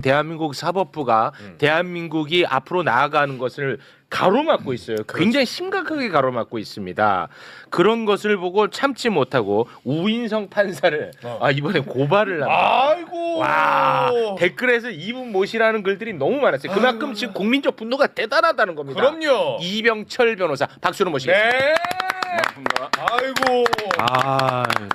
대한민국 사법부가 대한민국이 앞으로 나아가는 것을 가로막고 있어요. 굉장히 심각하게 가로막고 있습니다. 그런 것을 보고 참지 못하고 우인성 판사를 이번에 고발을 합니다. 아이고. 와, 댓글에서 이분 모시라는 글들이 너무 많았어요. 그만큼 지금 국민적 분노가 대단하다는 겁니다. 그럼요. 이병철 변호사 박수로 모시겠습니다. 네. 고맙습니다. 아이고.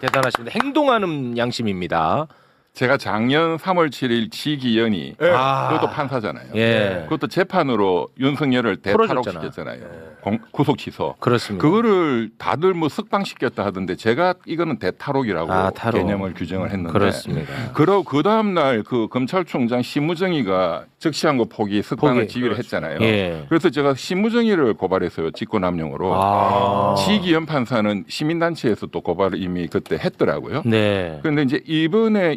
대단하십니다. 행동하는 양심입니다. 제가 작년 3월 7일 지기현이 네. 그것도 판사잖아요. 예. 그것도 재판으로 윤석열을 풀어줬잖아. 대탈옥시켰잖아요. 구속 취소. 그렇습니다. 그거를 다들 뭐 석방시켰다 하던데 제가 이거는 대탈옥이라고 탈옥. 개념을 규정을 했는데 그렇습니다. 그러고 그 다음 날 그 검찰총장 심무정이가 적시한 거 포기 석방을 포기. 지휘를 했잖아요. 예. 그래서 제가 심무정이를 고발했어요. 직권남용으로. 지기현 판사는 시민단체에서 또 고발을 이미 그때 했더라고요. 네. 그런데 이제 이번에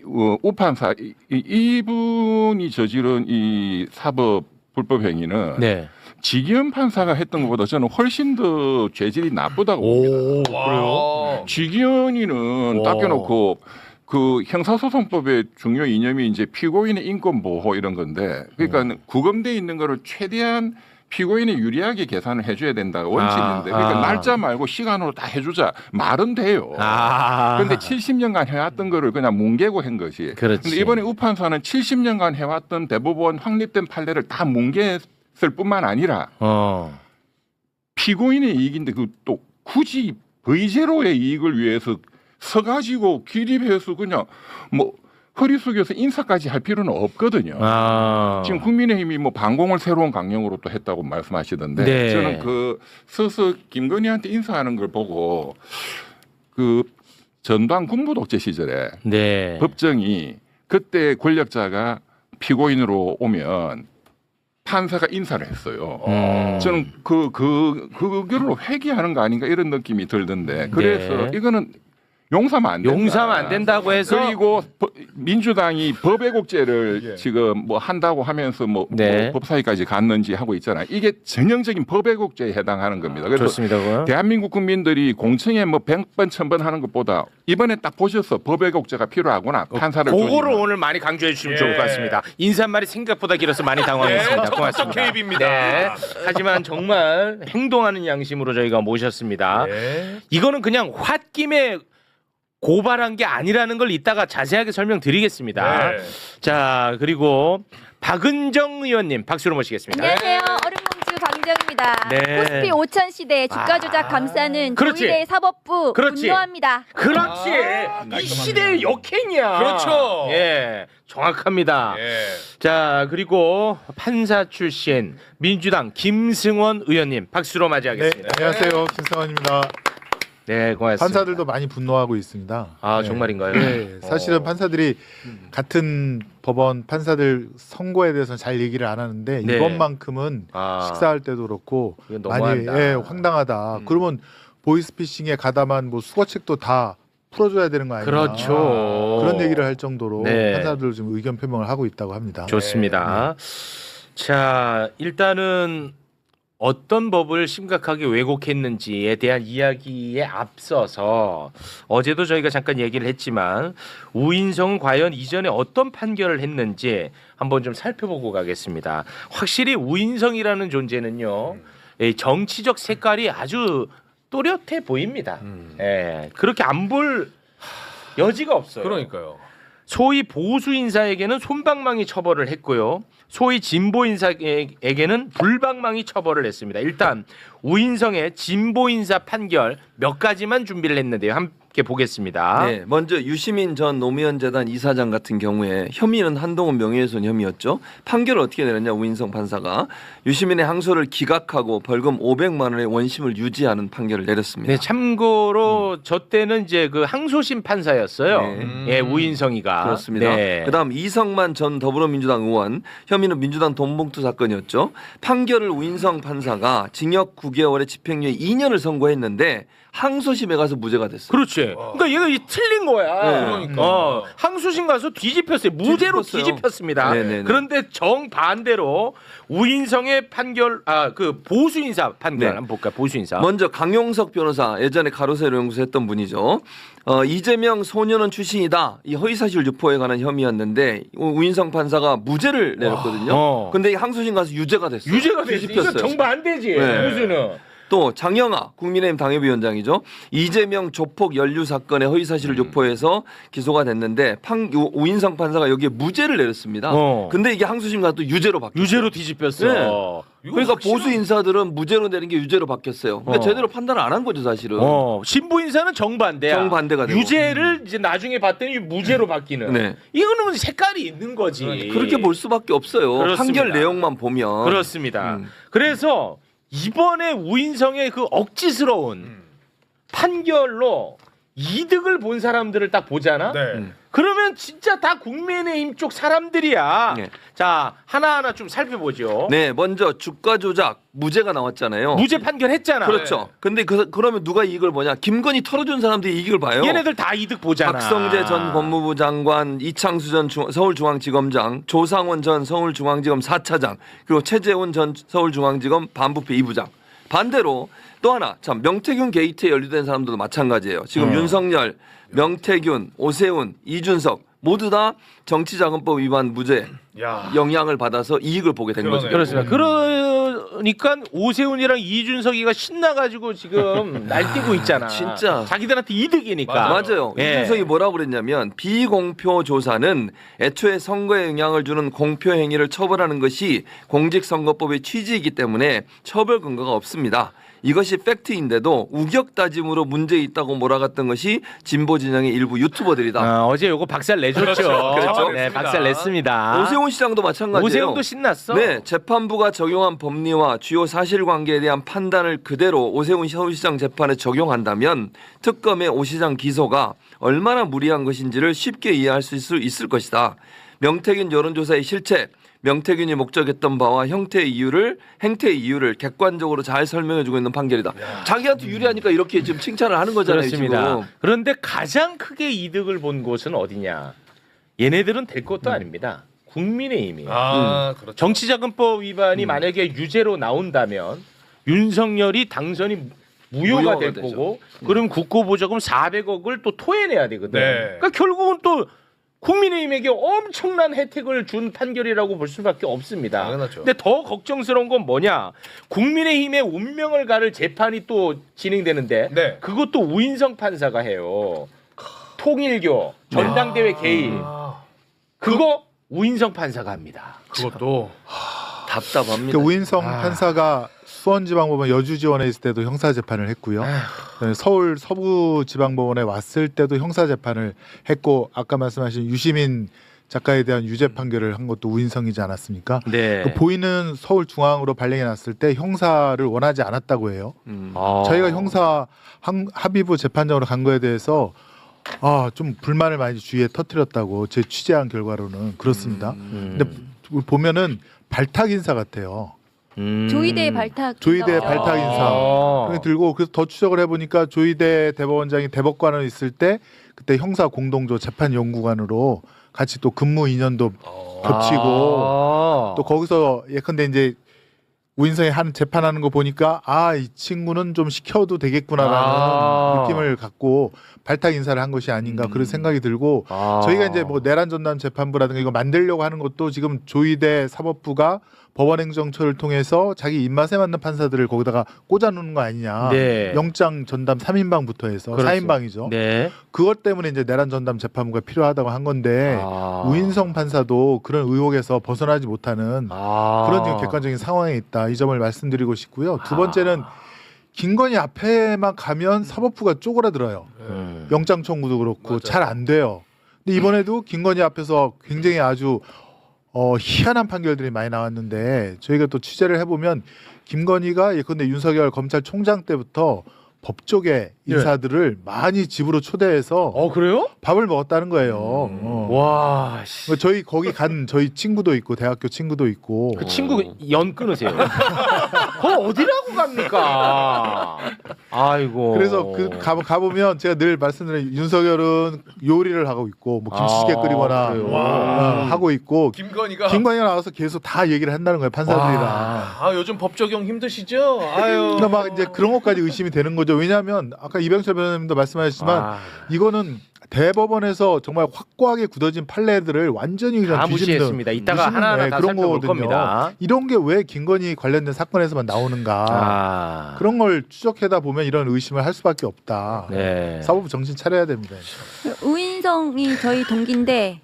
우 판사 이분이 저지른 이 사법 불법 행위는 네. 지기현 판사가 했던 것보다 저는 훨씬 더 죄질이 나쁘다고 봅니다. 그래요? 지기현이는 와. 닦여놓고 그 형사소송법의 중요 이념이 이제 피고인의 인권 보호 이런 건데 그러니까 구금돼 있는 거를 최대한 피고인이 유리하게 계산을 해줘야 된다가 원칙인데 그러니까 날짜 말고 시간으로 다 해주자 말은 돼요. 그런데 70년간 해왔던 거를 그냥 뭉개고 한 것이. 그렇지. 근데 이번에 우판사는 70년간 해왔던 대법원 확립된 판례를 다 뭉개었을 뿐만 아니라 피고인의 이익인데 그 또 굳이 V제로의 이익을 위해서 서가지고 기립해서 그냥 뭐 허리 숙여서 인사까지 할 필요는 없거든요. 지금 국민의힘이 뭐 반공을 새로운 강령으로 또 했다고 말씀하시던데 네. 저는 그 서서 김건희한테 인사하는 걸 보고 그 전두환 군부 독재 시절에 네. 법정이 그때 권력자가 피고인으로 오면 판사가 인사를 했어요. 저는 그걸로 회귀하는 거 아닌가 이런 느낌이 들던데 그래서 네. 이거는 용서하면 안 된다. 용서하면 안 된다고 해서 그리고 민주당이 법왜곡죄를 예. 지금 뭐 한다고 하면서 뭐 네. 법사위까지 갔는지 하고 있잖아요. 이게 전형적인 법왜곡죄에 해당하는 겁니다. 그래서 좋습니다. 그거. 대한민국 국민들이 공청회 뭐 100번 1000번 하는 것보다 이번에 딱 보셔서 법왜곡죄가 필요하구나. 판사를 그거를 조직하고. 오늘 많이 강조해 주시면 예. 좋을 것 같습니다. 인사말이 생각보다 길어서 많이 당황했습니다. 네, 고맙습니다. 개입입니다. 네. 하지만 정말 행동하는 양심으로 저희가 모셨습니다. 네. 이거는 그냥 홧김에 고발한 게 아니라는 걸 이따가 자세하게 설명드리겠습니다. 네. 자, 그리고 박은정 의원님 박수로 모시겠습니다. 안녕하세요. 얼음공주 박은정입니다. 네. 코스피 5000 시대 주가 조작 감싸는 그렇지. 조희대 사법부 그렇지. 분노합니다. 그렇지. 이 시대의 역행이야. 그렇죠. 예, 정확합니다. 예. 자, 그리고 판사 출신 민주당 김승원 의원님 박수로 네, 맞이하겠습니다. 안녕하세요. 김성환입니다. 네, 고맙습니다. 판사들도 많이 분노하고 있습니다. 아, 네. 정말인가요? 네, 사실은 판사들이 같은 법원 판사들 선거에 대해서는 잘 얘기를 안 하는데 네. 이번만큼은 식사할 때도 그렇고 이건 많이 너무한다. 황당하다. 그러면 보이스피싱에 가담한 뭐 수거책도 다 풀어줘야 되는 거 아니냐. 그렇죠. 그런 얘기를 할 정도로 네. 판사들 지금 의견 표명을 하고 있다고 합니다. 좋습니다. 자, 일단은 어떤 법을 심각하게 왜곡했는지에 대한 이야기에 앞서서 어제도 저희가 잠깐 얘기를 했지만 우인성은 과연 이전에 어떤 판결을 했는지 한번 좀 살펴보고 가겠습니다. 확실히 우인성이라는 존재는요, 이 정치적 색깔이 아주 또렷해 보입니다. 예, 그렇게 안 볼 여지가 없어요. 그러니까요. 소위 보수 인사에게는 솜방망이 처벌을 했고요. 소위 진보 인사에게는 불방망이 처벌을 했습니다. 일단 우인성의 진보 인사 판결 몇 가지만 준비를 했는데요. 함께 보겠습니다. 네, 먼저 유시민 전 노무현 재단 이사장 같은 경우에 혐의는 한동훈 명예훼손 혐의였죠. 판결을 어떻게 내렸냐 우인성 판사가 유시민의 항소를 기각하고 벌금 500만 원의 원심을 유지하는 판결을 내렸습니다. 네, 참고로 저 때는 이제 그 항소심 판사였어요. 네. 예, 우인성이가. 그렇습니다. 네. 그다음 이성만 전 더불어민주당 의원 혐의는 민주당 돈봉투 사건이었죠. 판결을 우인성 판사가 징역 9개월에 집행유예 2년을 선고했는데 항소심에 가서 무죄가 됐어요. 그렇지. 그러니까 얘가 틀린 거야. 네. 항소심 가서 뒤집혔어요. 무죄로 뒤집혔어요. 뒤집혔습니다. 네네네. 그런데 정반대로 우인성의 판결, 그 보수 인사 판결 네. 한번 볼까요? 보수 인사. 먼저 강용석 변호사 예전에 가로세로 연구소 했던 분이죠. 이재명 소년원 출신이다. 이 허위사실 유포에 관한 혐의였는데 우인성 판사가 무죄를 내렸거든요. 근데 이 항소심 가서 유죄가 됐어요. 유죄가 됐어. 이거 뒤집혔어요. 정반대지. 네. 보수는. 또 장영아 국민의힘 당협위원장이죠. 이재명 조폭 연루 사건의 허위사실을 유포해서 기소가 됐는데 우인성 판사가 여기에 무죄를 내렸습니다. 근데 이게 항소심 가서 또 유죄로 바뀌었어요. 유죄로 뒤집혔어. 네. 그러니까 보수 인사들은 무죄로 내는 게 유죄로 바뀌었어요. 그러니까 제대로 판단을 안 한 거죠, 사실은. 신부 인사는 정반대야. 정반대가 되고. 유죄를 이제 나중에 봤더니 무죄로 바뀌는. 네. 이거는 색깔이 있는 거지. 그렇게 볼 수밖에 없어요. 그렇습니다. 판결 내용만 보면. 그렇습니다. 그래서 이번에 우인성의 그 억지스러운 판결로 이득을 본 사람들을 딱 보잖아. 네. 그러면 진짜 다 국민의힘 쪽 사람들이야. 네. 자, 하나하나 좀 살펴보죠. 네, 먼저 주가 조작 무죄가 나왔잖아요. 무죄 판결했잖아. 그렇죠. 근데 그러면 누가 이익을 보냐? 김건희 털어준 사람들이 이익을 봐요. 얘네들 다 이득 보잖아. 박성재 전 법무부 장관, 이창수 전 서울중앙지검장, 조상원 전 서울중앙지검 4차장, 그리고 최재훈 전 서울중앙지검 반부패 2부장. 반대로 또 하나, 참 명태균 게이트에 연루된 사람들도 마찬가지예요. 지금 윤석열, 명태균, 오세훈, 이준석 모두 다 정치자금법 위반 무죄 영향을 받아서 이익을 보게 된 거죠. 그렇습니다. 그러니까 오세훈이랑 이준석이가 신나가지고 지금 날뛰고 있잖아. 진짜. 자기들한테 이득이니까. 맞아요. 예. 이준석이 뭐라고 그랬냐면 비공표 조사는 애초에 선거에 영향을 주는 공표 행위를 처벌하는 것이 공직선거법의 취지이기 때문에 처벌 근거가 없습니다. 이것이 팩트인데도 우격 따짐으로 문제 있다고 몰아갔던 것이 진보 진영의 일부 유튜버들이다. 어제 요거 박살 내줬죠. 그렇죠. 네, 박살 냈습니다. 오세훈 시장도 마찬가지예요. 오세훈도 신났어. 네, 재판부가 적용한 법리와 주요 사실관계에 대한 판단을 그대로 오세훈 서울시장 재판에 적용한다면 특검의 오 시장 기소가 얼마나 무리한 것인지를 쉽게 이해할 수 있을 것이다. 명태균 여론조사의 실체, 명태균이 목적했던 바와 행태의 이유를 객관적으로 잘 설명해주고 있는 판결이다. 자기한테 유리하니까 이렇게 지금 칭찬을 하는 거잖아요. 그렇습니다. 지금. 그런데 가장 크게 이득을 본 곳은 어디냐? 얘네들은 될 것도 아닙니다. 국민의힘이에요. 그렇죠. 정치자금법 위반이 만약에 유죄로 나온다면 윤석열이 당선이 무효가 될 되죠. 거고 그럼 국고보조금 400억을 또 토해내야 되거든. 네. 그러니까 결국은 또 국민의힘에게 엄청난 혜택을 준 판결이라고 볼 수밖에 없습니다. 당연하죠. 근데 더 걱정스러운 건 뭐냐? 국민의힘의 운명을 가를 재판이 또 진행되는데 네. 그것도 우인성 판사가 해요. 통일교 전당대회 개입 그거 우인성 판사가 합니다. 그것도 답답합니다. 그 우인성 판사가 수원지방법원 여주지원에 있을 때도 형사재판을 했고요. 그다음에 서울 서부지방법원에 왔을 때도 형사재판을 했고 아까 말씀하신 유시민 작가에 대한 유죄 판결을 한 것도 우인성이지 않았습니까? 네. 그 보이는 서울중앙으로 발령이 났을 때 형사를 원하지 않았다고 해요. 저희가 형사 합의부 재판장으로 간 거에 대해서 좀 불만을 많이 주위에 터뜨렸다고 제 취재한 결과로는 그렇습니다. 근데 보면은 발탁 인사 같아요. 조이대 발탁. 조이대 발탁 인사 그렇게 들고 그래서 더 추적을 해보니까 조이대 대법원장이 대법관으로 있을 때 그때 형사 공동조 재판연구관으로 같이 또 근무 인연도 겹치고 또 거기서 예컨대 이제 우인성이 하는 재판하는 거 보니까 이 친구는 좀 시켜도 되겠구나라는 느낌을 갖고 발탁 인사를 한 것이 아닌가 그런 생각이 들고 저희가 이제 뭐 내란 전담 재판부라든가 이거 만들려고 하는 것도 지금 조이대 사법부가 법원행정처를 통해서 자기 입맛에 맞는 판사들을 거기다가 꽂아놓는 거 아니냐. 네. 영장 전담 3인방부터 해서 그렇습니다. 4인방이죠. 네. 그것 때문에 이제 내란 전담 재판부가 필요하다고 한 건데 우인성 판사도 그런 의혹에서 벗어나지 못하는 그런 지금 객관적인 상황에 있다. 이 점을 말씀드리고 싶고요. 두 번째는 김건희 앞에만 가면 사법부가 쪼그라들어요. 영장 청구도 그렇고 잘 안 돼요. 근데 이번에도 김건희 앞에서 굉장히 아주 희한한 판결들이 많이 나왔는데 저희가 또 취재를 해보면 김건희가 예컨대 윤석열 검찰총장 때부터 법조계 인사들을 많이 집으로 초대해서 그래요? 밥을 먹었다는 거예요. 와, 씨. 저희 거기 간 저희 친구도 있고 대학교 친구도 있고 그 친구 연 끊으세요. 그거 어디라고 갑니까? 아이고. 그래서 가보면 제가 늘 말씀드린 윤석열은 요리를 하고 있고 뭐 김치찌개 끓이거나 그래요? 하고 있고 김건희가 김건희가 나와서 계속 다 얘기를 한다는 거예요 판사들이랑. 요즘 법 적용 힘드시죠? 아유. 그러니까 막 이제 그런 것까지 의심이 되는 거죠. 왜냐하면 아까 이병철 변호사님도 말씀하셨지만 이거는 대법원에서 정말 확고하게 굳어진 판례들을 완전히 그냥 다 뒤집는 무시했습니다. 이따가 하나하나 다 그런 살펴볼 거거든요. 겁니다. 이런 게 왜 김건희 관련된 사건에서만 나오는가? 그런 걸 추적하다 보면 이런 의심을 할 수밖에 없다. 네. 사법부 정신 차려야 됩니다. 우인성이 저희 동기인데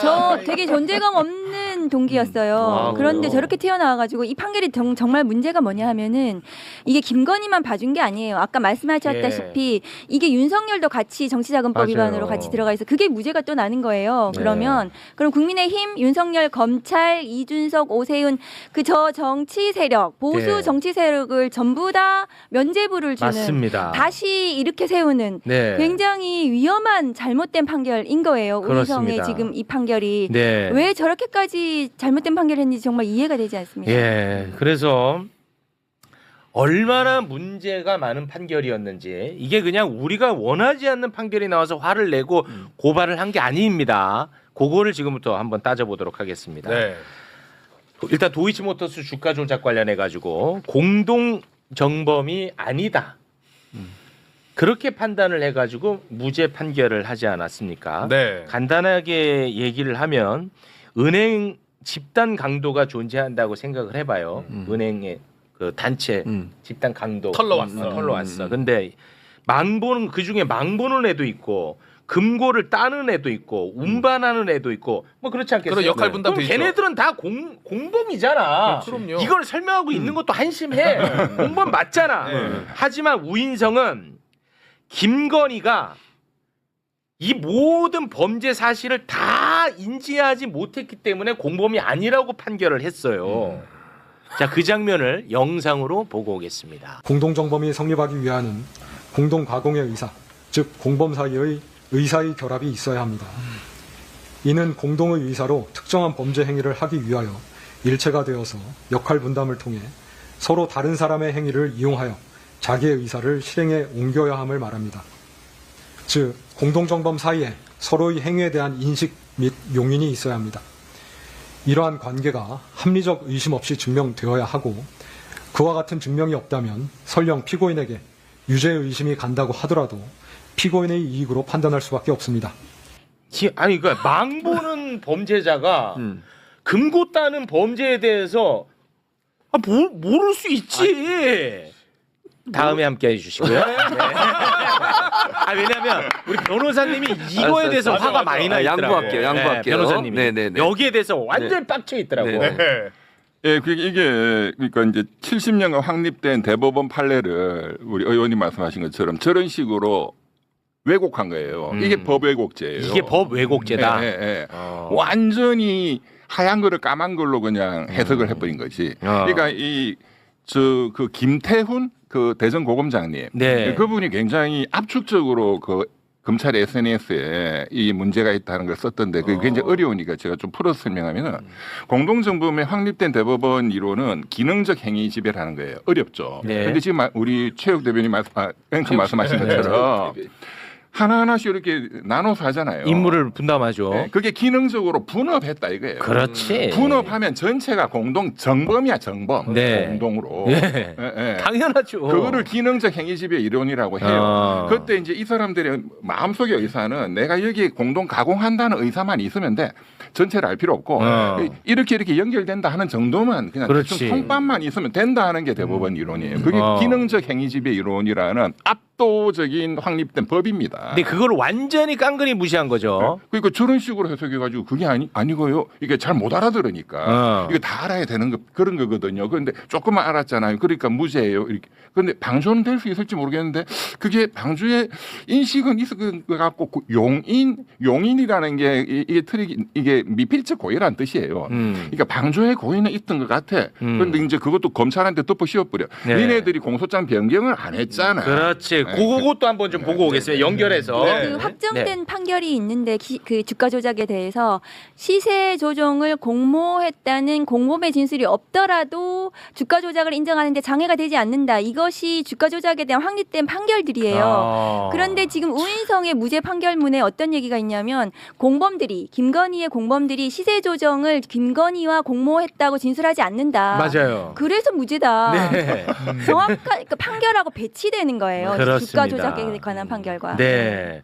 저 되게 존재감 없는 동기였어요. 그런데 저렇게 튀어나와가지고 이 판결이 정말 문제가 뭐냐 하면은 이게 김건희만 봐준 게 아니에요. 아까 말씀하셨다시피 이게 윤석열도 같이 정치자금법 맞아요. 위반으로 같이 들어가 있어. 그게 무죄가 또 나는 거예요. 네. 그럼 국민의힘, 윤석열, 검찰, 이준석, 오세훈 그 저 정치 세력, 보수 네. 정치 세력을 전부 다 면죄부를 주는 맞습니다. 다시 이렇게 세우는 네. 굉장히 위험한 잘못된 판결인 거예요. 그렇습니다. 우인성의 지금 이 판결이 네. 왜 저렇게까지 잘못된 판결을 했는지 정말 이해가 되지 않습니다. 예. 그래서 얼마나 문제가 많은 판결이었는지 이게 그냥 우리가 원하지 않는 판결이 나와서 화를 내고 고발을 한 게 아닙니다. 그거를 지금부터 한번 따져보도록 하겠습니다. 네. 일단 도이치모터스 주가 조작 관련해 가지고 공동 정범이 아니다. 그렇게 판단을 해가지고 무죄 판결을 하지 않았습니까? 네. 간단하게 얘기를 하면 은행 집단 강도가 존재한다고 생각을 해봐요. 은행의 그 단체 집단 강도 털러 왔어. 털러 왔어. 근데 망보는 그 중에 망보는 애도 있고 금고를 따는 애도 있고 운반하는 애도 있고 뭐 그렇지 않겠어요? 그런 역할 분담 그럼 돼 있죠. 걔네들은 다 공범이잖아. 그럼요. 이걸 설명하고 있는 것도 한심해. 공범 맞잖아. 하지만 우인성은 김건희가 이 모든 범죄 사실을 다 인지하지 못했기 때문에 공범이 아니라고 판결을 했어요. 자, 그 장면을 영상으로 보고 오겠습니다. 공동정범이 성립하기 위하는 공동가공의 의사, 즉 공범 사이의 의사의 결합이 있어야 합니다. 이는 공동의 의사로 특정한 범죄 행위를 하기 위하여 일체가 되어서 역할 분담을 통해 서로 다른 사람의 행위를 이용하여 자기의 의사를 실행에 옮겨야 함을 말합니다. 즉 공동정범 사이에 서로의 행위에 대한 인식 및 용인이 있어야 합니다. 이러한 관계가 합리적 의심 없이 증명되어야 하고 그와 같은 증명이 없다면 설령 피고인에게 유죄 의심이 간다고 하더라도 피고인의 이익으로 판단할 수밖에 없습니다. 아니 그러니까 망보는 범죄자가 금고 따는 범죄에 대해서 모를 수 있지. 다음에 함께 해주시고요. 네. 왜냐하면 우리 변호사님이 이거에 대해서 맞아, 화가 맞아. 많이 나 있더라고요. 양보할게요. 변호사님이 네네네. 여기에 대해서 완전 빡쳐 있더라고. 네. 예, 이게 그러니까 이제 70년간 확립된 대법원 판례를 우리 의원님 말씀하신 것처럼 저런 식으로 왜곡한 거예요. 이게 법 왜곡죄예요. 이게 법 왜곡죄다. 예, 예, 예. 완전히 하얀 거를 까만 걸로 그냥 해석을 해버린 거지. 그러니까 그 김태훈 그 대전고검장님, 네. 그분이 굉장히 압축적으로 그 검찰의 SNS에 이 문제가 있다는 걸 썼던데 그게 굉장히 어려우니까 제가 좀 풀어서 설명하면은 공동정범에 확립된 대법원 이론은 기능적 행위 지배라는 거예요. 어렵죠. 네. 근데 지금 우리 최욱 대변인 말씀하신 것처럼 하나하나씩 이렇게 나눠서 하잖아요. 임무를 분담하죠. 네, 그게 기능적으로 분업했다 이거예요. 그렇지. 분업하면 전체가 공동 정범이야 정범. 네. 공동으로. 예. 예, 예. 당연하죠. 그거를 기능적 행위지배 이론이라고 해요. 그때 이제 이 사람들의 마음속의 의사는 내가 여기 공동 가공한다는 의사만 있으면 돼. 전체를 알 필요 없고 이렇게 연결된다 하는 정도만 그냥 그렇지. 통밥만 있으면 된다 하는 게 대법원 이론이에요. 그게 기능적 행위지배 이론이라는 압도적인 확립된 법입니다. 근데 그걸 완전히 깡그리 무시한 거죠. 그러니까 저런 식으로 해석해가지고 그게 아니고요. 이게 잘 못 알아들으니까 이거 다 알아야 되는 그런 거거든요. 그런데 조금만 알았잖아요. 그러니까 무죄예요. 이렇게. 그런데 방조는 될 수 있을지 모르겠는데 그게 방조의 인식은 있을 것 같고 용인이라는 게 이게 미필적 고의라는 뜻이에요. 그러니까 방조의 고의는 있던 것 같아. 그런데 이제 그것도 검찰한테 덮어 씌워버려. 네. 니네들이 공소장 변경을 안 했잖아. 그렇지. 그것도 한번 좀 보고 오겠습니다. 연결해서. 네. 그 확정된 판결이 있는데 그 주가 조작에 대해서 시세 조정을 공모했다는 공범의 진술이 없더라도 주가 조작을 인정하는데 장애가 되지 않는다. 이것이 주가 조작에 대한 확립된 판결들이에요. 그런데 지금 우인성의 무죄 판결문에 어떤 얘기가 있냐면 공범들이 김건희의 공범들이 시세 조정을 김건희와 공모했다고 진술하지 않는다. 맞아요. 그래서 무죄다. 네. 정확한 그러니까 판결하고 배치되는 거예요. 그렇습니다. 주가 조작에 관한 판결과. 네.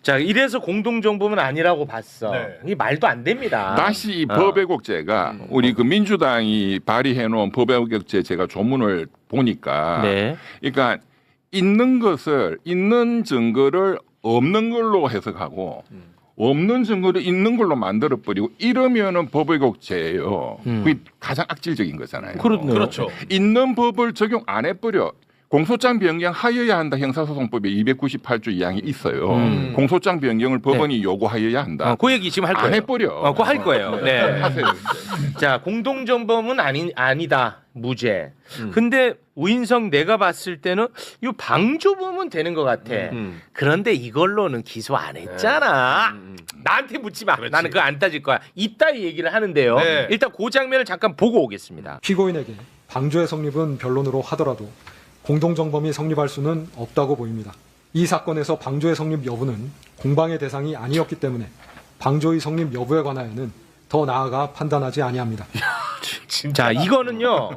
자, 이래서 공동정범은 아니라고 봤어. 네. 이 말도 안 됩니다. 다시 이 법외국제가 우리 그 민주당이 발의해놓은 법외국제 제가 조문을 보니까, 네. 그러니까 있는 것을 있는 증거를 없는 걸로 해석하고 없는 증거를 있는 걸로 만들어 버리고 이러면은 법외국제예요. 그게 가장 악질적인 거잖아요. 그렇죠. 있는 법을 적용 안 해버려. 공소장 변경하여야 한다. 형사소송법에 298조 2항이 있어요. 공소장 변경을 법원이 요구하여야 한다. 그 얘기 지금 할 거예요. 안 해버려. 그거 할 거예요. 네. 하세요. 자, 공동정범은 아니다. 무죄. 근데 우인성 내가 봤을 때는 이 방조범은 되는 것 같아. 그런데 이걸로는 기소 안 했잖아. 나한테 묻지 마. 그렇지. 나는 그거 안 따질 거야. 이따위 얘기를 하는데요. 네. 일단 그 장면을 잠깐 보고 오겠습니다. 피고인에게 방조의 성립은 변론으로 하더라도 공동정범이 성립할 수는 없다고 보입니다. 이 사건에서 방조의 성립 여부는 공방의 대상이 아니었기 때문에 방조의 성립 여부에 관하여는 더 나아가 판단하지 아니합니다. 자, 이거는요.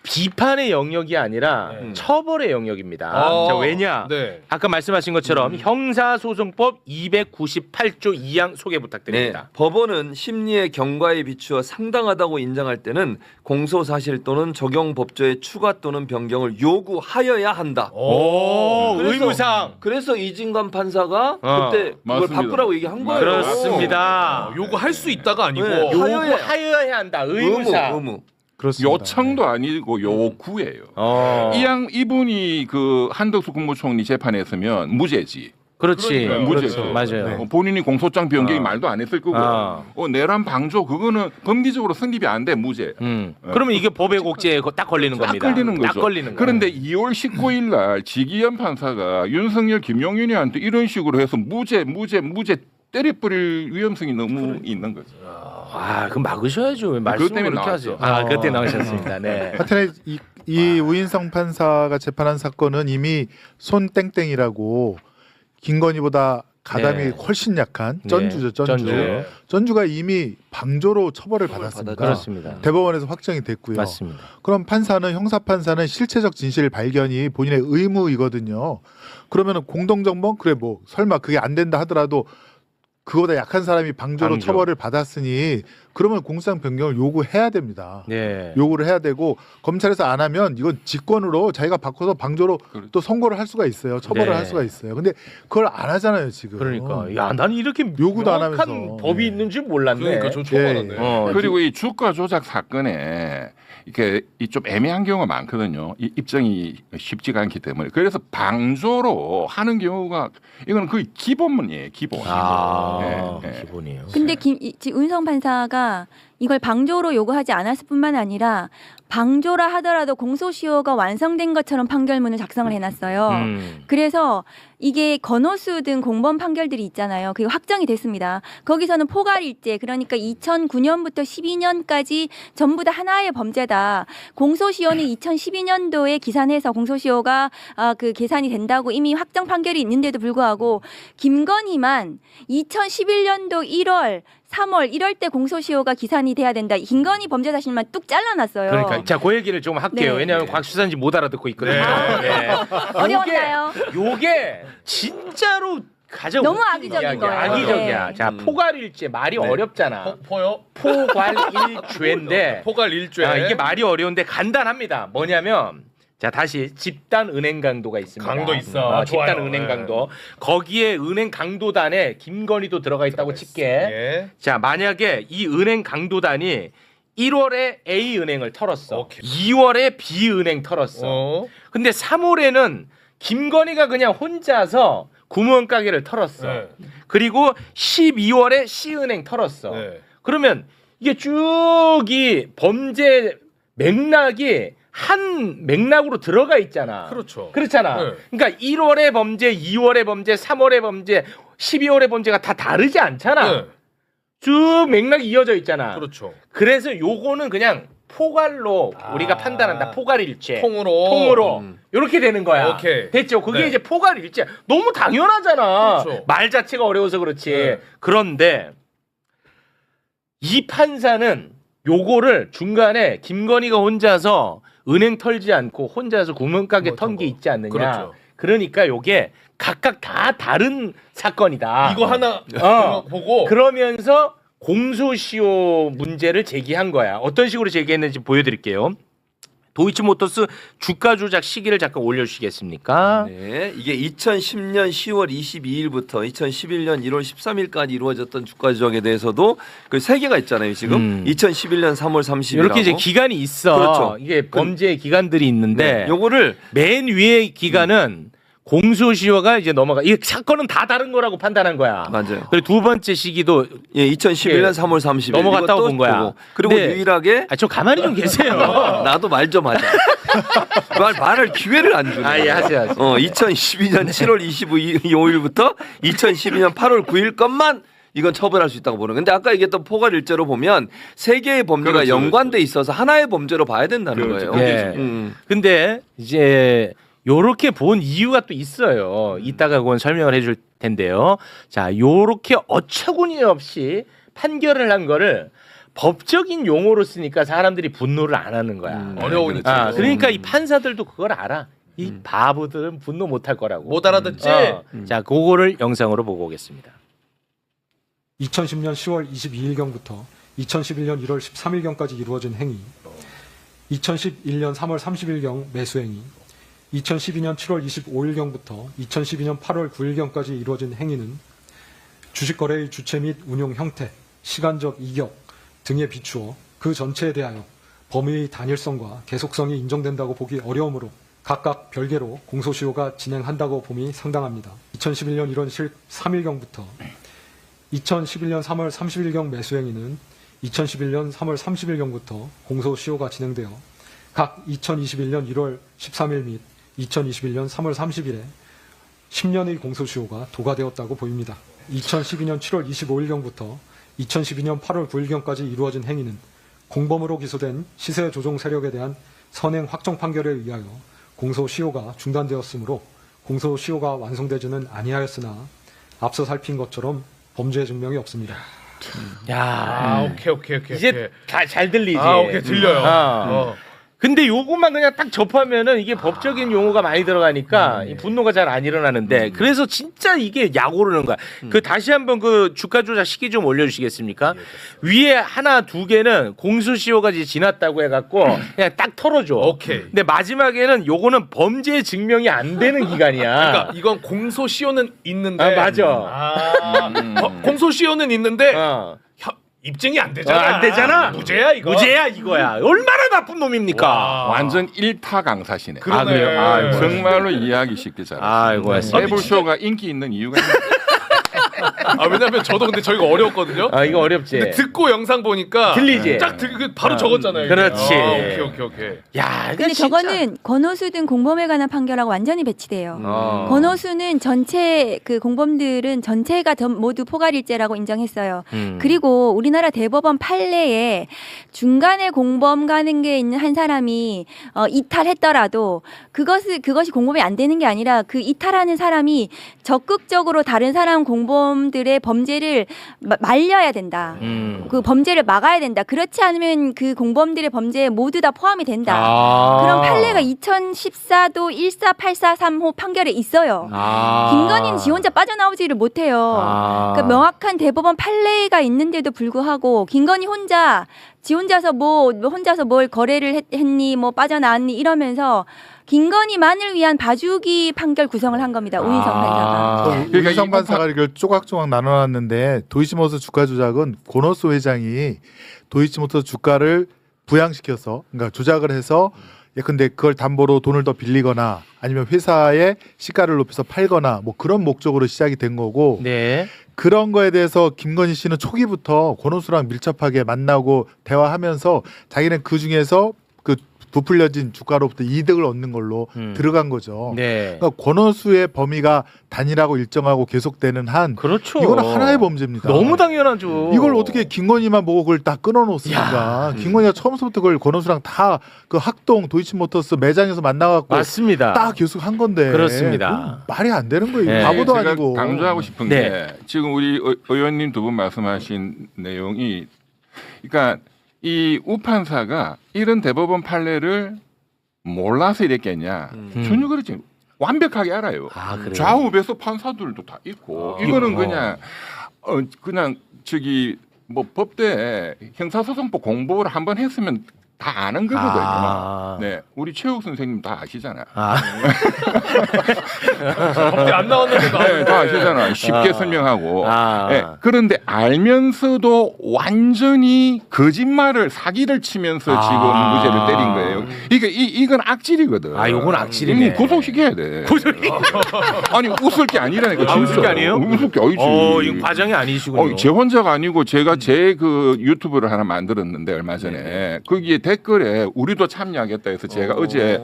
비판의 영역이 아니라 처벌의 영역입니다. 자, 왜냐? 네. 아까 말씀하신 것처럼 형사소송법 298조 2항 소개 부탁드립니다. 네, 법원은 심리의 경과에 비추어 상당하다고 인정할 때는 공소 사실 또는 적용 법조의 추가 또는 변경을 요구하여야 한다. 오, 그래서- 의무상. 그래서 이진관 판사가 어, 그때 그걸 맞습니다. 바꾸라고 얘기한 거예요. 그렇습니다. 요거 할 수 있다가 아니고 네. 요구하여야 한다. 의무상. 의무. 그렇습니다. 요청도 아니고 요구예요. 어. 이분이 그 한덕수 국무총리 재판했으면 무죄지. 그렇지. 그러니까요. 무죄죠. 그렇죠. 맞아요. 본인이 공소장 변경이 어. 말도 안 했을 거고, 어. 내란 방조 그거는 법리적으로 성립이 안 돼 무죄. 그러면 이게 법의 곡제에 딱 걸리는 딱 겁니다. 걸리는 거죠. 딱 걸리는 거예요. 그런데 2월 19일 날 지기현 판사가 윤석열, 김용윤이한테 이런 식으로 해서 무죄 때려버릴 위험성이 너무 있는 거죠. 아, 그럼 막으셔야죠. 왜 말씀을 그것 때문에 그렇게 나왔죠. 하세요? 아, 그때 나오셨습니다. 네. 하여튼 이 우인성 판사가 재판한 사건은 이미 손땡땡이라고 김건희보다 가담이 네. 훨씬 약한 네. 전주죠. 전주. 전주. 전주가 이미 방조로 처벌을 받았습니다. 그렇습니다. 대법원에서 확정이 됐고요. 맞습니다. 그럼 형사 판사는 실체적 진실 발견이 본인의 의무이거든요. 그러면은 공동정범 그래 뭐 설마 그게 안 된다 하더라도 그거보다 약한 사람이 방조로 방조. 처벌을 받았으니 그러면 공소장 변경을 요구해야 됩니다. 네. 요구를 해야 되고 검찰에서 안 하면 이건 직권으로 자기가 바꿔서 방조로 그렇죠. 또 선고를 할 수가 있어요. 처벌을 네. 할 수가 있어요. 근데 그걸 안 하잖아요 지금. 그러니까 야, 나는 이렇게 요구도 안 명확한 하면서. 법이 있는 줄 몰랐네. 그러니까 좀 처음 예. 알았네. 그리고 이 주가 조작 사건에 이렇게 좀 애매한 경우가 많거든요. 이 입증이 쉽지가 않기 때문에 그래서 방조로 하는 경우가 이거는 거의 기본이에요. 기본. 아, 예, 예. 기본이에요. 근데 은성 판사가 이걸 방조로 요구하지 않았을 뿐만 아니라 방조라 하더라도 공소시효가 완성된 것처럼 판결문을 작성을 해놨어요. 그래서 이게 건호수 등 공범 판결들이 있잖아요. 그게 확정이 됐습니다. 거기서는 포괄일제 그러니까 2009년부터 12년까지 전부 다 하나의 범죄다. 공소시효는 2012년도에 기산해서 공소시효가 그 계산이 된다고 이미 확정 판결이 있는데도 불구하고 김건희만 2011년도 1월 3월 이럴 때 공소시효가 기산이 돼야 된다. 김건희 범죄 사실만 뚝 잘라놨어요. 그러니까 자, 그 얘기를 좀 할게요. 네. 왜냐하면 곽수산지 못 알아듣고 있거든요. 네. 어려웠나요? 요게 진짜로 가장 너무 웃긴 악의적인 이야기야. 거예요. 악의적이야. 네. 자, 포괄일죄 말이 어렵잖아. 포요? 포괄일죄인데 포괄 일죄. 이게 말이 어려운데 간단합니다. 뭐냐면 자, 다시 집단 은행 강도가 있습니다. 강도 있어. 집단 좋아요. 은행 네. 강도. 거기에 은행 강도단에 김건희도 들어가 있다고 칠게. 예. 자, 만약에 이 은행 강도단이 1월에 A 은행을 털었어. 오케이. 2월에 B 은행 털었어. 근데 3월에는 김건희가 그냥 혼자서 구멍가게를 털었어. 네. 그리고 12월에 C 은행 털었어. 네. 그러면 이게 쭉 이 범죄 맥락이 한 맥락으로 들어가 있잖아. 그렇죠. 그렇잖아. 네. 그러니까 1월의 범죄, 2월의 범죄, 3월의 범죄, 12월의 범죄가 다 다르지 않잖아. 네. 쭉 맥락이 이어져 있잖아. 그렇죠. 그래서 요거는 그냥 포괄로 우리가 판단한다. 포괄일죄. 통으로 이렇게 되는 거야. 오케이. 됐죠. 그게 네. 이제 포괄일죄. 너무 당연하잖아. 그렇죠. 말 자체가 어려워서 그렇지. 네. 그런데 이 판사는 요거를 중간에 김건희가 혼자서 은행 털지 않고 혼자서 구멍가게 뭐 턴 게 있지 않느냐. 그렇죠. 그러니까 요게 각각 다 다른 사건이다. 이거 하나 보고 그러면서 공소시효 문제를 제기한 거야. 어떤 식으로 제기했는지 보여드릴게요. 도이치모터스 주가 조작 시기를 잠깐 올려주시겠습니까? 네, 이게 2010년 10월 22일부터 2011년 1월 13일까지 이루어졌던 주가 조작에 대해서도 그 세 개가 있잖아요. 지금 2011년 3월 30일 이렇게 이제 기간이 있어. 그렇죠. 이게 범죄의 기간들이 있는데 요거를 맨 위에 기간은 공소시효가 이제 넘어가. 이 사건은 다 다른 거라고 판단한 거야. 맞아요. 그리고 두 번째 시기도 예, 2011년 3월 30일 넘어갔다고 이것도 본 거야. 보고. 그리고 근데- 유일하게 좀 가만히 좀 계세요. 나도 말 좀 하자. 말할 기회를 안 주네. 예, 하세요. 2012년 7월 25일부터 2012년 8월 9일 것만 이건 처벌할 수 있다고 보는. 근데 아까 얘기했던 포괄일죄로 보면 세 개의 범죄가 그렇죠, 연관돼 있어서 하나의 범죄로 봐야 된다는 그렇죠. 거예요. 예. 근데 이제 요렇게 본 이유가 또 있어요. 이따가 그건 설명을 해줄 텐데요. 자, 요렇게 어처구니 없이 판결을 한 거를 법적인 용어로 쓰니까 사람들이 분노를 안 하는 거야. 어려우니까. 그러니까 이 판사들도 그걸 알아. 이 바보들은 분노 못 할 거라고. 못 알아듣지. 자, 그거를 영상으로 보고 오겠습니다. 2010년 10월 22일경부터 2011년 1월 13일경까지 이루어진 행위, 2011년 3월 30일경 매수행위, 2012년 7월 25일경부터 2012년 8월 9일경까지 이루어진 행위는 주식거래의 주체 및 운용 형태, 시간적 이격 등에 비추어 그 전체에 대하여 범위의 단일성과 계속성이 인정된다고 보기 어려우므로 각각 별개로 공소시효가 진행한다고 봄이 상당합니다. 2011년 1월 13일경부터 2011년 3월 30일경 매수행위는 2011년 3월 30일경부터 공소시효가 진행되어 각 2021년 1월 13일 및 2021년 3월 30일에 10년의 공소시효가 도과되었다고 보입니다. 2012년 7월 25일경부터 2012년 8월 9일경까지 이루어진 행위는 공범으로 기소된 시세 조종 세력에 대한 선행 확정 판결에 의하여 공소시효가 중단되었으므로 공소시효가 완성되지는 아니하였으나 앞서 살핀 것처럼 범죄 증명이 없습니다. 야, 오케이. 이제 다 잘 들리지. 오케이 들려요. 근데 요것만 그냥 딱 접하면은 이게 법적인 용어가 많이 들어가니까 이 분노가 잘 안 일어나는데 그래서 진짜 이게 약 오르는 거야. 그 다시 한번 그 주가 조작 시기 좀 올려주시겠습니까? 위에 하나 두 개는 공소시효가 이제 지났다고 해갖고 그냥 딱 털어줘. 오케이. 근데 마지막에는 요거는 범죄 증명이 안 되는 기간이야. 그러니까 이건 공소시효는 있는데. 맞아. 공소시효는 있는데 어. 입증이 안 되잖아. 안 되잖아. 무죄야 이거. 무죄야 이거야. 얼마나 나쁜 놈입니까? 와. 완전 일타 강사시네. 그러네. 그래요? 아이고. 정말로 이해하기 쉽게 잘. 아이고, 세불쇼가 인기 있는 이유가 있는 왜냐면 저도 근데 저희가 어려웠거든요. 이거 어렵지. 근데 듣고 영상 보니까 들리지? 바로 적었잖아요. 이게. 그렇지. 오케이. 야, 근데 진짜- 저거는 권오수 등 공범에 관한 판결하고 완전히 배치돼요. 권오수는 전체 그 공범들은 전체가 모두 포괄일죄라고 인정했어요. 그리고 우리나라 대법원 판례에 중간에 공범 가는 게 있는 한 사람이 이탈했더라도 그것이 공범이 안 되는 게 아니라 그 이탈하는 사람이 적극적으로 다른 사람 공범들의 범죄를 말려야 된다. 그 범죄를 막아야 된다. 그렇지 않으면 그 공범들의 범죄에 모두 다 포함이 된다. 그런 판례가 2014도 14843호 판결에 있어요. 김건희는 지 혼자 빠져나오지를 못해요. 그러니까 명확한 대법원 판례가 있는데도 불구하고 김건희 지 혼자서 혼자서 뭘 거래를 했니, 뭐 빠져나왔니 이러면서 김건희만을 위한 봐주기 판결 구성을 한 겁니다. 우인성 판사가. 그러니까 우인성 이 판사가 이걸 조각조각 나눠놨는데 도이치모터 주가 조작은 권오수 회장이 도이치모터 주가를 부양시켜서 그러니까 조작을 해서 예컨대 그걸 담보로 돈을 더 빌리거나 아니면 회사의 시가를 높여서 팔거나 뭐 그런 목적으로 시작이 된 거고 네. 그런 거에 대해서 김건희 씨는 초기부터 권오수랑 밀접하게 만나고 대화하면서 자기는 그 중에서 그 부풀려진 주가로부터 이득을 얻는 걸로 들어간 거죠. 네. 그러니까 권오수의 범위가 단일하고 일정하고 계속되는 한 그렇죠. 이거는 하나의 범죄입니다. 너무 당연하죠. 이걸 어떻게 김건희만 보고 그걸 다 끊어놓습니까? 김건희가 처음부터 그걸 권오수랑 다 그 학동 도이치모터스 매장에서 만나갖고 맞습니다. 딱 계속 한 건데 그렇습니다. 그건 말이 안 되는 거예요. 네. 바보도 제가 아니고. 강조하고 싶은 네. 게 지금 우리 의원님 두 분 말씀하신 내용이 그러니까 이 우판사가 이런 대법원 판례를 몰라서 이랬겠냐? 전혀 그렇지 완벽하게 알아요. 아, 그래요? 좌우배수 판사들도 다 있고 이거는 그냥 저기 뭐 법대 형사소송법 공부를 한번 했으면 다 아는 거거든요. 아. 네, 우리 최욱 선생님 다 아시잖아요. 아. 안 나왔는데도 네, 다 아시잖아요. 쉽게 설명하고. 아. 네, 그런데 알면서도 완전히 거짓말을 사기를 치면서 지금 무죄를 때린 거예요. 그러니까 이건 악질이거든. 아, 요건 악질이네. 구속시켜야 돼. 아니 웃을 게 아니라니까. 아, 웃을 게 아니에요? 웃을 게 아니지. 이거 과정이 아니시군요. 제 혼자가 아니고 제가 제 그 유튜브를 하나 만들었는데 얼마 전에 거기에 댓글에 우리도 참여하겠다 해서 제가 어제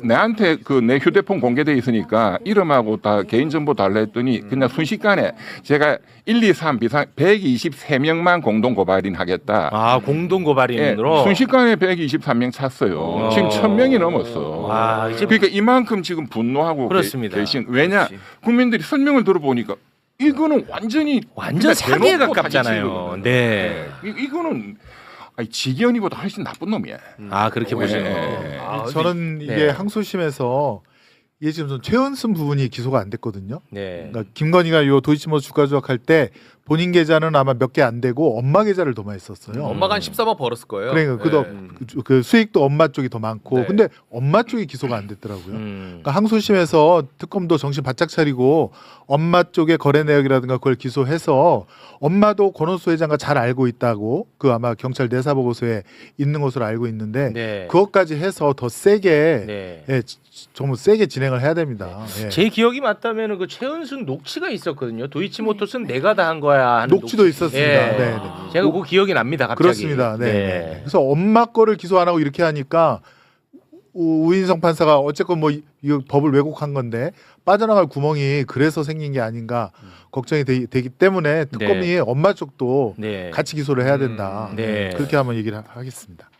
내한테 내 휴대폰 공개돼 있으니까 이름하고 다 개인정보 달라 했더니 그냥 순식간에 제가 1, 2, 3 비상 123명만 공동 고발인 하겠다. 아, 공동 고발인으로 순식간에 123명 찼어요. 지금 1000명이 넘었어. 아, 이제 그러니까 이만큼 지금 분노하고 그렇습니다. 계신 왜냐 국민들이 설명을 들어보니까 이거는 완전 그러니까 사기에 대놓고 가깝잖아요. 사기치거든요. 네. 이거는 지기현이보다 훨씬 나쁜 놈이야. 아, 그렇게 보시는 네. 거. 저는 이게 네. 항소심에서 이게 지금 좀 최은순 부분이 기소가 안 됐거든요. 네. 그러니까 김건희가 요 도이치모터 주가 조작할 때 본인 계좌는 아마 몇 개 안 되고 엄마 계좌를 도마했었어요. 엄마가 한 14만 벌었을 거예요. 그러니까 네. 그 수익도 엄마 쪽이 더 많고 네. 근데 엄마 쪽이 기소가 안 됐더라고요. 그러니까 항소심에서 특검도 정신 바짝 차리고 엄마 쪽의 거래 내역이라든가 그걸 기소해서 엄마도 권오수 회장과 잘 알고 있다고 그 아마 경찰 내사 보고서에 있는 것으로 알고 있는데 네. 그것까지 해서 더 세게 네. 예, 정말 세게 진행을 해야 됩니다. 예. 제 기억이 맞다면 그 최은순 녹취가 있었거든요. 도이치모터스는 내가 다 한 거야 하는 녹취도 있었습니다. 예. 네, 네. 제가 그 기억이 납니다. 갑자기. 그렇습니다. 네. 그래서 엄마 거를 기소 안 하고 이렇게 하니까 우인성 판사가 어쨌건 뭐 이거 법을 왜곡한 건데 빠져나갈 구멍이 그래서 생긴 게 아닌가 걱정이 되기 때문에 특검이 네. 엄마 쪽도 네. 같이 기소를 해야 된다. 네. 그렇게 한번 얘기를 하겠습니다.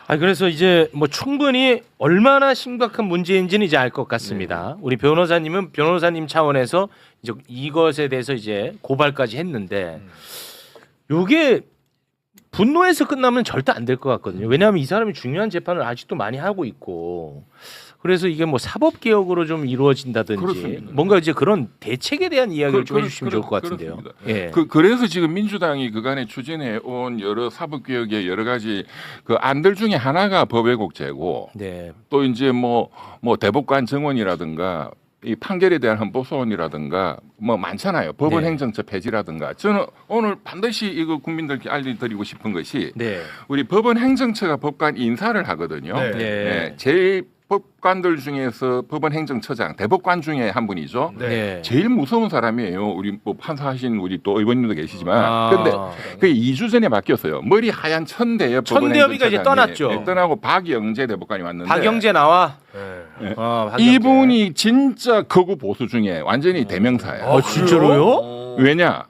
아, 그래서 이제 뭐 충분히 얼마나 심각한 문제인지는 이제 알 것 같습니다. 우리 변호사님은 변호사님 차원에서 이제 이것에 대해서 이제 고발까지 했는데 요게 분노해서 끝나면 절대 안 될 것 같거든요. 왜냐하면 이 사람이 중요한 재판을 아직도 많이 하고 있고 그래서 이게 뭐 사법 개혁으로 좀 이루어진다든지 그렇습니다. 뭔가 이제 그런 대책에 대한 이야기를 좀 해주시면 좋을 것 같은데요. 그렇습니다. 예. 그래서 지금 민주당이 그간에 추진해 온 여러 사법 개혁의 여러 가지 그 안들 중에 하나가 법외국제고 네. 또 이제 뭐 대법관 정원이라든가 이 판결에 대한 헌법소원이라든가 뭐 많잖아요. 법원 네. 행정처 폐지라든가. 저는 오늘 반드시 이거 국민들께 알려드리고 싶은 것이 네. 우리 법원 행정처가 법관 인사를 하거든요. 네. 네. 제일 법관들 중에서 법원 행정처장 대법관 중에 한 분이죠. 네. 제일 무서운 사람이에요. 우리 뭐 판사하신 우리 또 의원님도 계시지만, 아. 근데 그 2주 전에 바뀌었어요. 머리 하얀 천대엽 천대엽이가 이제 떠났죠. 네, 떠나고 박영재 대법관이 왔는데 박영재 나와. 네. 박영재. 이분이 진짜 극우 보수 중에 완전히 대명사야. 아, 진짜로요? 왜냐?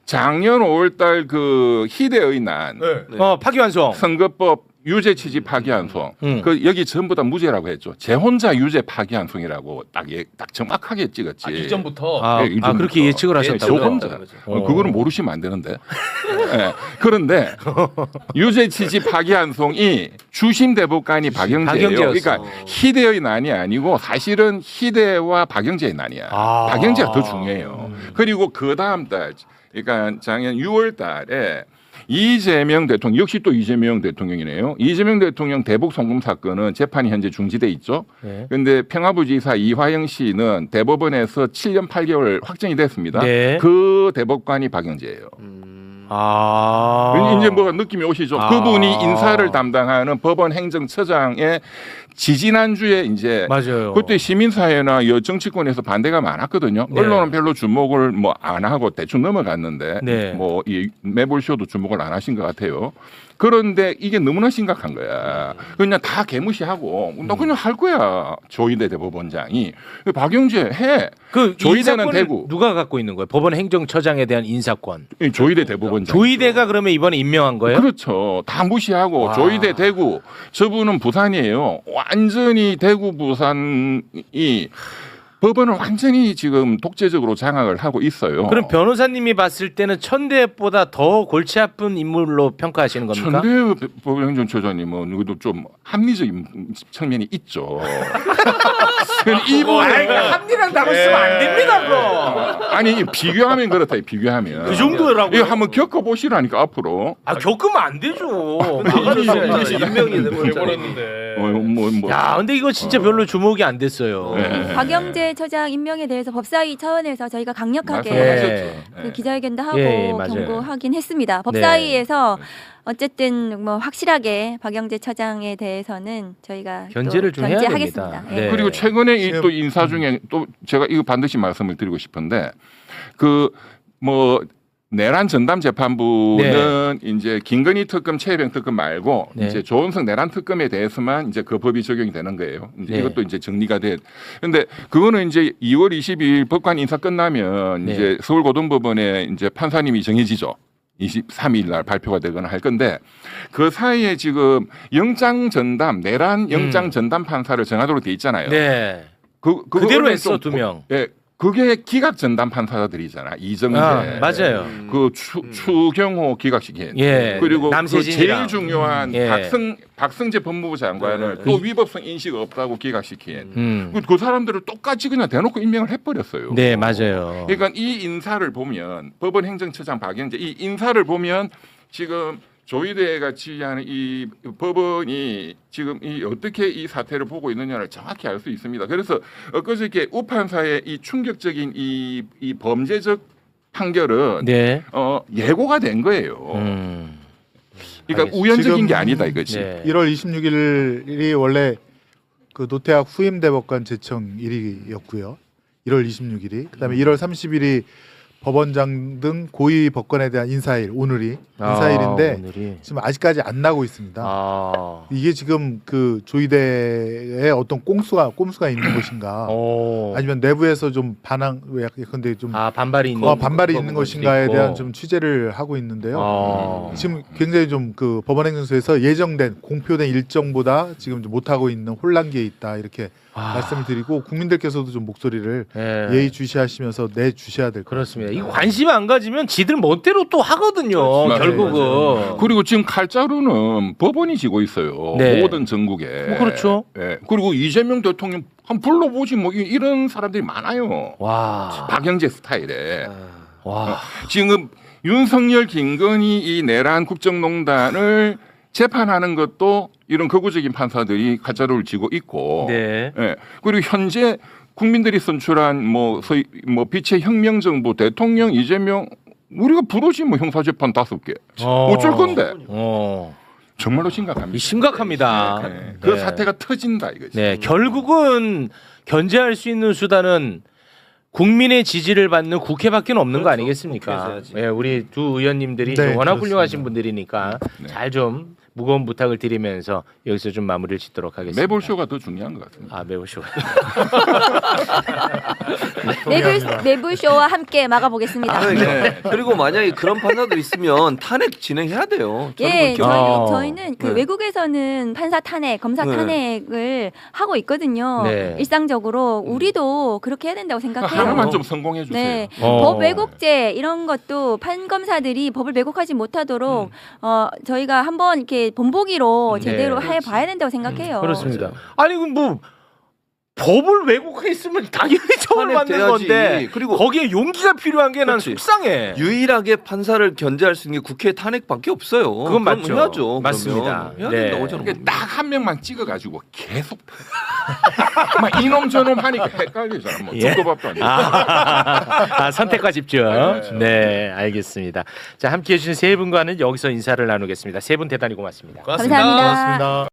작년 5월달 그 희대의 난 네. 파기환송. 선거법 유죄 취지 파기환송. 그 여기 전부 다 무죄라고 했죠. 제 혼자 유죄 파기환송이라고 딱 정확하게 찍었지. 이전부터 네, 이전부터. 그렇게 예측을 저 하셨다고요? 혼자. 그거는 모르시면 안 되는데. 네. 그런데 유죄 취지 파기환송이 주심 대법관이 박영재예요. 박영재였어. 그러니까 희대의 난이 아니고 사실은 희대와 박영재의 난이야. 아. 박영재가 더 중요해요. 그리고 그 다음 달, 그러니까 작년 6월 달에 이재명 대통령 역시 또 이재명 대통령이네요. 이재명 대통령 대북 송금 사건은 재판이 현재 중지돼 있죠. 그런데 평화부지사 이화영 씨는 대법원에서 7년 8개월 확정이 됐습니다. 네. 그 대법관이 박영재예요. 이제 뭐가 느낌이 오시죠? 그분이 인사를 담당하는 법원 행정처장의 지지난주에 이제 맞아요. 그때 시민사회나 정치권에서 반대가 많았거든요. 네. 언론은 별로 주목을 뭐 안 하고 대충 넘어갔는데 네. 뭐 이 매불쇼도 주목을 안 하신 것 같아요. 그런데 이게 너무나 심각한 거야. 그냥 다 개무시하고 나 그냥 할 거야. 조희대 대법원장이 박영재 해. 그 조희대는 인사권을 대구. 누가 갖고 있는 거예요? 법원 행정처장에 대한 인사권. 조희대 대법원장. 조희대가 그러면 이번에 임명한 거예요? 그렇죠. 다 무시하고 와. 조희대 대구. 저분은 부산이에요. 완전히 대구 부산이 법원을 완전히 지금 독재적으로 장악을 하고 있어요. 그럼 변호사님이 봤을 때는 천대보다 더 골치 아픈 인물로 평가하시는 겁니까? 천대 법원행정처장님은 그래도 좀 합리적인 측면이 있죠. 합리란다고 쓰면 안 됩니다, 그거. 아니 비교하면 그렇다. 비교하면 그 정도라고. 이거 한번 겪어보시라니까 앞으로. 겪으면 안 되죠. 임명이 돼버렸는데. 뭐. 야, 근데 이거 진짜 별로 주목이 안 됐어요. 네. 박영재 처장 임명에 대해서 법사위 차원에서 저희가 강력하게 말씀하셨죠. 그 기자회견도 하고 예, 맞아요. 경고하긴 했습니다. 법사위에서 어쨌든 뭐 확실하게 박영재 처장에 대해서는 저희가 견제를 또 좀 해야 견제하겠습니다. 됩니다. 예. 네. 그리고 최근에 이 또 인사 중에 또 제가 이거 반드시 말씀을 드리고 싶은데 그 뭐 내란 전담 재판부는 이제 김건희 특검, 최혜병 특검 말고 네. 이제 조은석 내란 특검에 대해서만 이제 그 법이 적용이 되는 거예요. 이제 네. 이것도 이제 정리가 된. 근데 그거는 이제 2월 22일 법관 인사 끝나면 네. 이제 서울고등법원에 이제 판사님이 정해지죠. 23일 날 발표가 되거나 할 건데 그 사이에 지금 영장 전담 내란 영장 전담 판사를 정하도록 돼 있잖아요. 네. 그대로 그대로 했어, 2명. 예, 그게 기각 전담 판사들이잖아. 이정재, 맞아요. 그 추경호 기각시킨. 예. 그리고 그 남세진이랑. 제일 중요한 예. 박성재 법무부 장관을 네. 또 위법성 인식 없다고 기각시킨. 음. 그 사람들을 똑같이 그냥 대놓고 임명을 해버렸어요. 네, 맞아요. 그러니까 이 인사를 보면 법원 행정처장 박영재 이 인사를 보면 지금 조희대가 지휘하는 이 법원이 지금 이 어떻게 이 사태를 보고 있느냐를 정확히 알 수 있습니다. 그래서 엊그저께 우 판사의 이 충격적인 이 범죄적 판결은 네. 예고가 된 거예요. 그러니까 알겠습니다. 우연적인 지금 게 아니다 이거지. 네. 1월 26일이 원래 그 노태학 후임 대법관 제청 일이었고요. 1월 26일이 그다음에 1월 30일이 법원장 등 고위 법관에 대한 인사일 오늘이 인사일인데 오늘이. 지금 아직까지 안 나고 있습니다. 이게 지금 그 조희대의 어떤 꼼수가 있는 것인가 아니면 내부에서 좀 반항 근데 좀 반발이 있는 반발이 있는 것인가에 있고. 대한 좀 취재를 하고 있는데요. 지금 굉장히 좀 그 법원행정소에서 예정된 공표된 일정보다 지금 좀 못하고 있는 혼란기에 있다 이렇게 말씀을 드리고 국민들께서도 좀 목소리를 예의주시하시면서 내주셔야 될 것 그렇습니다. 이 관심 안 가지면 지들 멋대로 또 하거든요. 맞아요. 결국은. 그리고 지금 칼자루는 법원이 지고 있어요. 네. 모든 전국에. 뭐 그렇죠. 예. 그리고 이재명 대통령 한 불러보지 뭐 이런 사람들이 많아요. 와. 박영재 스타일에. 와. 지금 윤석열, 김건희 이 내란 국정농단을 재판하는 것도 이런 극우적인 판사들이 칼자루를 쥐고 있고. 네. 예. 그리고 현재 국민들이 선출한 뭐 빛의 혁명 정부 대통령 이재명 우리가 부르지 뭐 형사재판 5개. 어쩔 건데. 정말로 심각합니다. 심각합니다. 네. 그 사태가 터진다 이거지. 네, 결국은 견제할 수 있는 수단은 국민의 지지를 받는 국회밖에 없는 거 아니겠습니까? 네, 우리 두 의원님들이 네, 워낙 그렇습니다. 훌륭하신 분들이니까 잘 좀 무거운 부탁을 드리면서 여기서 좀 마무리를 짓도록 하겠습니다. 매불쇼가 더 중요한 것 같습니다. 매불쇼가. 매불쇼와 함께 막아보겠습니다. 네. 그리고 만약에 그런 판사도 있으면 탄핵 진행해야 돼요. 예, 저희는 그 외국에서는 판사 탄핵, 검사 네. 탄핵을 하고 있거든요. 네. 일상적으로 우리도 그렇게 해야 된다고 생각해요. 하나만 좀 성공해 주세요. 네, 법 왜곡죄 이런 것도 판검사들이 법을 왜곡하지 못하도록 저희가 한번 이렇게 본보기로 제대로 해봐야 된다고 생각해요. 그렇습니다. 아니 뭐 법을 왜곡했으면 당연히 처벌받는 탄핵돼야지. 건데 그리고 거기에 용기가 필요한 게 난 그렇지. 속상해. 유일하게 판사를 견제할 수 있는 게 국회 탄핵밖에 없어요. 그건 맞죠. 그럼 해야죠. 맞습니다. 그러면 해야 네. 된다고 저는 봅니다. 딱 한 명만 찍어가지고 계속 막 이놈 저놈 하니까 헷갈리잖아. 뭐 예. 중도밥도 아니고. 선택과 집중. 네, 알겠습니다. 자, 함께해 주신 세 분과는 여기서 인사를 나누겠습니다. 세 분 대단히 고맙습니다. 감사합니다. 고맙습니다.